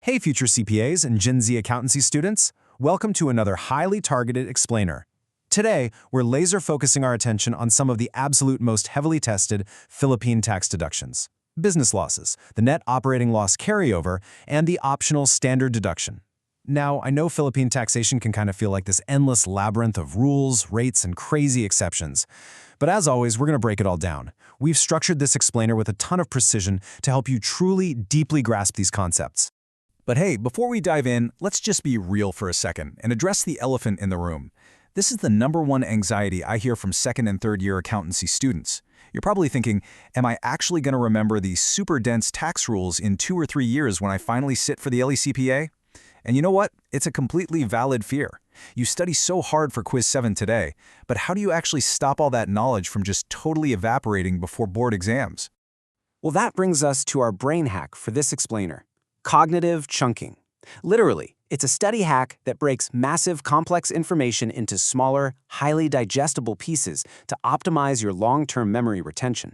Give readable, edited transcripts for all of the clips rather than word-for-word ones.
Hey, future CPAs and Gen Z accountancy students. Welcome to another highly targeted explainer. Today, we're laser focusing our attention on some of the absolute most heavily tested Philippine tax deductions: business losses, the net operating loss carryover, and the optional standard deduction. Now, I know Philippine taxation can kind of feel like this endless labyrinth of rules, rates, and crazy exceptions. But as always, we're going to break it all down. We've structured this explainer with a ton of precision to help you truly, deeply grasp these concepts. But hey, before we dive in, let's just be real for a second and address the elephant in the room. This is the #1 anxiety I hear from second and third year accountancy students. You're probably thinking, am I actually going to remember these super dense tax rules in 2 or 3 years when I finally sit for the LECPA? And you know what? It's a completely valid fear. You study so hard for Quiz 7 today, but how do you actually stop all that knowledge from just totally evaporating before board exams? Well, that brings us to our brain hack for this explainer: cognitive chunking. Literally, it's a study hack that breaks massive, complex information into smaller, highly digestible pieces to optimize your long-term memory retention.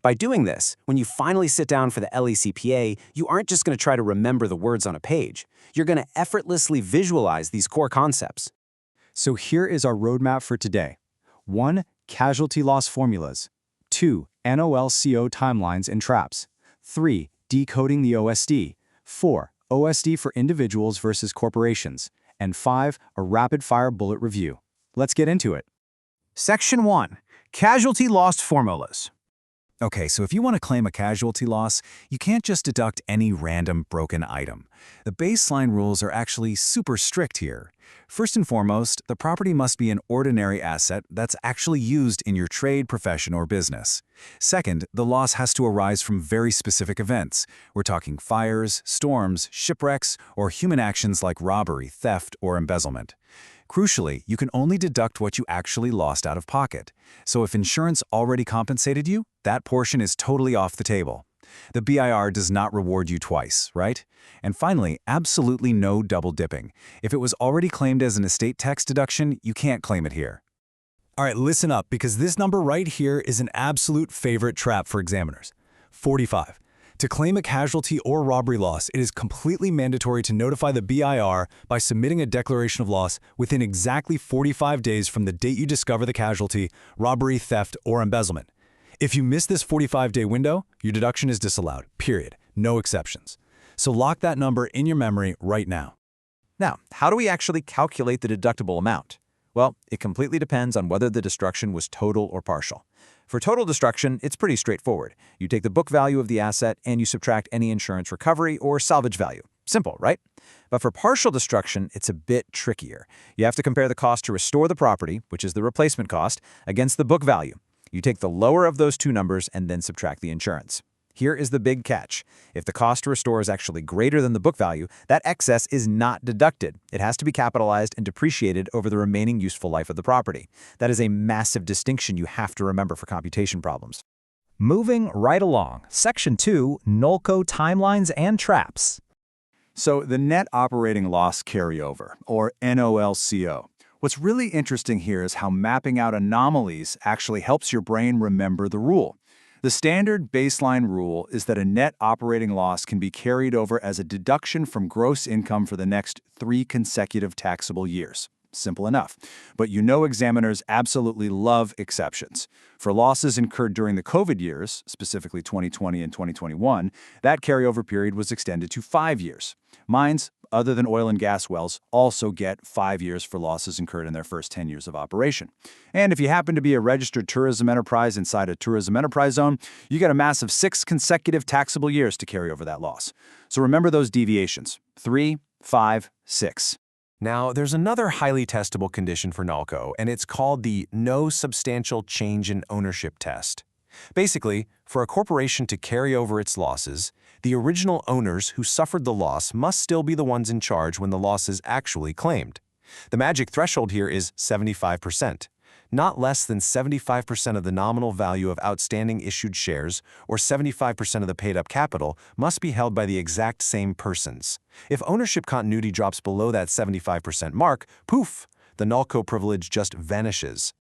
By doing this, when you finally sit down for the LECPA, you aren't just going to try to remember the words on a page. You're going to effortlessly visualize these core concepts. So here is our roadmap for today. 1. Casualty loss formulas. 2. NOLCO timelines and traps. 3. Decoding the OSD. 4. OSD for individuals versus corporations. And 5. A rapid-fire bullet review. Let's get into it. Section 1. Casualty loss formulas. Okay, so if you want to claim a casualty loss, you can't just deduct any random broken item. The baseline rules are actually super strict here. First and foremost, the property must be an ordinary asset that's actually used in your trade, profession, or business. Second, the loss has to arise from very specific events. We're talking fires, storms, shipwrecks, or human actions like robbery, theft, or embezzlement. Crucially, you can only deduct what you actually lost out of pocket. So if insurance already compensated you, that portion is totally off the table. The BIR does not reward you twice, right? And finally, absolutely no double dipping. If it was already claimed as an estate tax deduction, you can't claim it here. All right, listen up, because this number right here is an absolute favorite trap for examiners: 45. To claim a casualty or robbery loss, it is completely mandatory to notify the BIR by submitting a declaration of loss within exactly 45 days from the date you discover the casualty, robbery, theft, or embezzlement. If you miss this 45-day window, your deduction is disallowed, period. No exceptions. So lock that number in your memory right now. Now, how do we actually calculate the deductible amount? Well, it completely depends on whether the destruction was total or partial. For total destruction, it's pretty straightforward. You take the book value of the asset and you subtract any insurance recovery or salvage value. Simple, right? But for partial destruction, it's a bit trickier. You have to compare the cost to restore the property, which is the replacement cost, against the book value. You take the lower of those two numbers and then subtract the insurance. Here is the big catch. If the cost to restore is actually greater than the book value, that excess is not deducted. It has to be capitalized and depreciated over the remaining useful life of the property. That is a massive distinction you have to remember for computation problems. Moving right along, Section 2, NOLCO timelines and traps. So the net operating loss carryover, or NOLCO. What's really interesting here is how mapping out anomalies actually helps your brain remember the rule. The standard baseline rule is that a net operating loss can be carried over as a deduction from gross income for the next 3 consecutive taxable years. Simple enough. But you know examiners absolutely love exceptions. For losses incurred during the COVID years, specifically 2020 and 2021, that carryover period was extended to 5 years. Mines, other than oil and gas wells, also get 5 years for losses incurred in their first 10 years of operation. And if you happen to be a registered tourism enterprise inside a tourism enterprise zone, you get a massive 6 consecutive taxable years to carry over that loss. So remember those deviations: 3, 5, 6. Now, there's another highly testable condition for NOLCO, and it's called the no substantial change in ownership test. Basically, for a corporation to carry over its losses, the original owners who suffered the loss must still be the ones in charge when the loss is actually claimed. The magic threshold here is 75%. Not less than 75% of the nominal value of outstanding issued shares or 75% of the paid-up capital must be held by the exact same persons. If ownership continuity drops below that 75% mark, poof, the NOLCO privilege just vanishes.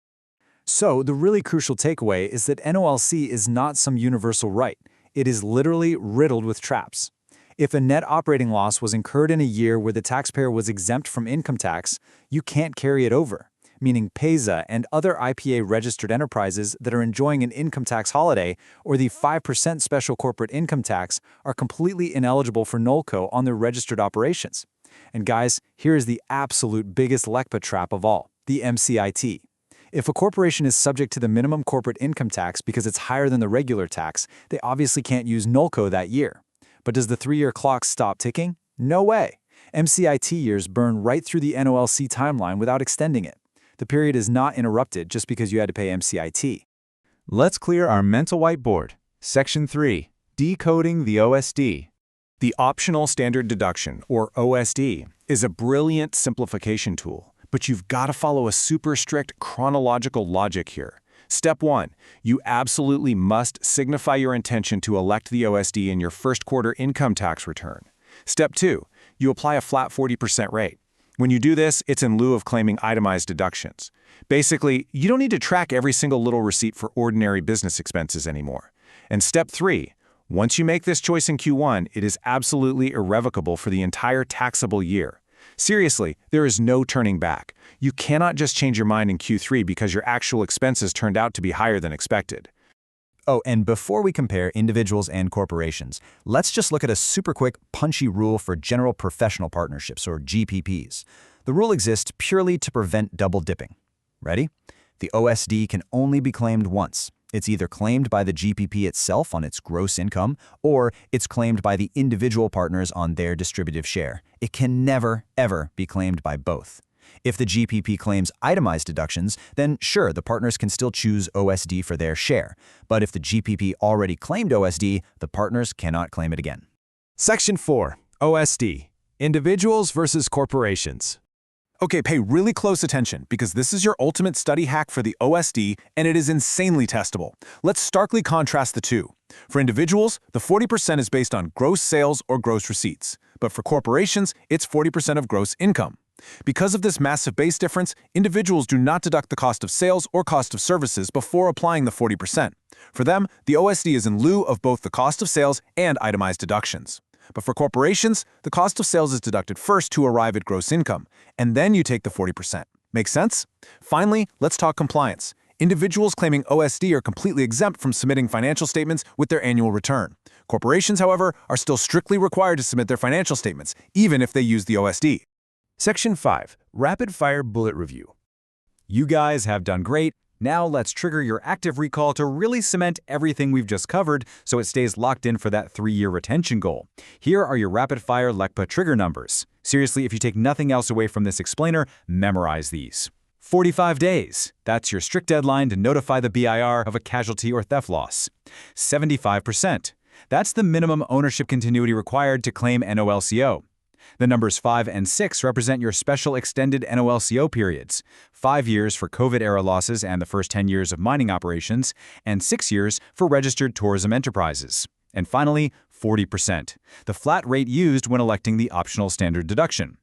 So the really crucial takeaway is that NOLC is not some universal right. It is literally riddled with traps. If a net operating loss was incurred in a year where the taxpayer was exempt from income tax, you can't carry it over, meaning PESA and other IPA-registered enterprises that are enjoying an income tax holiday or the 5% special corporate income tax are completely ineligible for NOLCO on their registered operations. And guys, here is the absolute biggest LECPA trap of all, the MCIT. If a corporation is subject to the minimum corporate income tax because it's higher than the regular tax, they obviously can't use NOLCO that year. But does the 3-year clock stop ticking? No way. MCIT years burn right through the NOLC timeline without extending it. The period is not interrupted just because you had to pay MCIT. Let's clear our mental whiteboard. Section 3. Decoding the OSD. The Optional Standard Deduction, or OSD, is a brilliant simplification tool, but you've got to follow a super strict chronological logic here. Step 1. You absolutely must signify your intention to elect the OSD in your first quarter income tax return. Step 2. You apply a flat 40% rate. When you do this, it's in lieu of claiming itemized deductions. Basically, you don't need to track every single little receipt for ordinary business expenses anymore. And Step 3. Once you make this choice in Q1, it is absolutely irrevocable for the entire taxable year. Seriously, there is no turning back. You cannot just change your mind in Q3 because your actual expenses turned out to be higher than expected. Oh, and before we compare individuals and corporations, let's just look at a super quick, punchy rule for general professional partnerships, or GPPs. The rule exists purely to prevent double dipping. Ready? The OSD can only be claimed once. It's either claimed by the GPP itself on its gross income, or it's claimed by the individual partners on their distributive share. It can never, ever be claimed by both. If the GPP claims itemized deductions, then sure, the partners can still choose OSD for their share. But if the GPP already claimed OSD, the partners cannot claim it again. Section 4. OSD. Individuals versus corporations. Okay, pay really close attention because this is your ultimate study hack for the OSD and it is insanely testable. Let's starkly contrast the two. For individuals, the 40% is based on gross sales or gross receipts, but for corporations, it's 40% of gross income. Because of this massive base difference, individuals do not deduct the cost of sales or cost of services before applying the 40%. For them, the OSD is in lieu of both the cost of sales and itemized deductions. But for corporations, the cost of sales is deducted first to arrive at gross income, and then you take the 40%. Make sense? Finally, let's talk compliance. Individuals claiming OSD are completely exempt from submitting financial statements with their annual return. Corporations, however, are still strictly required to submit their financial statements, even if they use the OSD. Section 5. Rapid-fire bullet review. You guys have done great. Now let's trigger your active recall to really cement everything we've just covered so it stays locked in for that 3-year retention goal. Here are your rapid-fire LECPA trigger numbers. Seriously, if you take nothing else away from this explainer, memorize these. 45 days. That's your strict deadline to notify the BIR of a casualty or theft loss. 75%. That's the minimum ownership continuity required to claim NOLCO. The numbers 5 and 6 represent your special extended NOLCO periods, 5 years for COVID-era losses and the first 10 years of mining operations, and 6 years for registered tourism enterprises. And finally, 40%, the flat rate used when electing the optional standard deduction.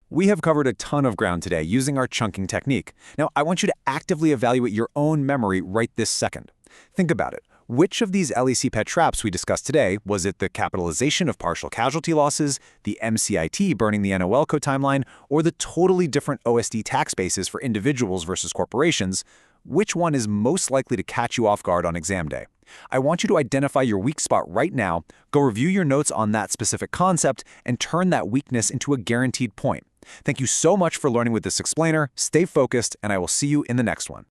We have covered a ton of ground today using our chunking technique. Now, I want you to actively evaluate your own memory right this second. Think about it. Which of these LEC pet traps we discussed today, was it the capitalization of partial casualty losses, the MCIT burning the NOLCO timeline, or the totally different OSD tax bases for individuals versus corporations? Which one is most likely to catch you off guard on exam day? I want you to identify your weak spot right now, go review your notes on that specific concept, and turn that weakness into a guaranteed point. Thank you so much for learning with this explainer. Stay focused, and I will see you in the next one.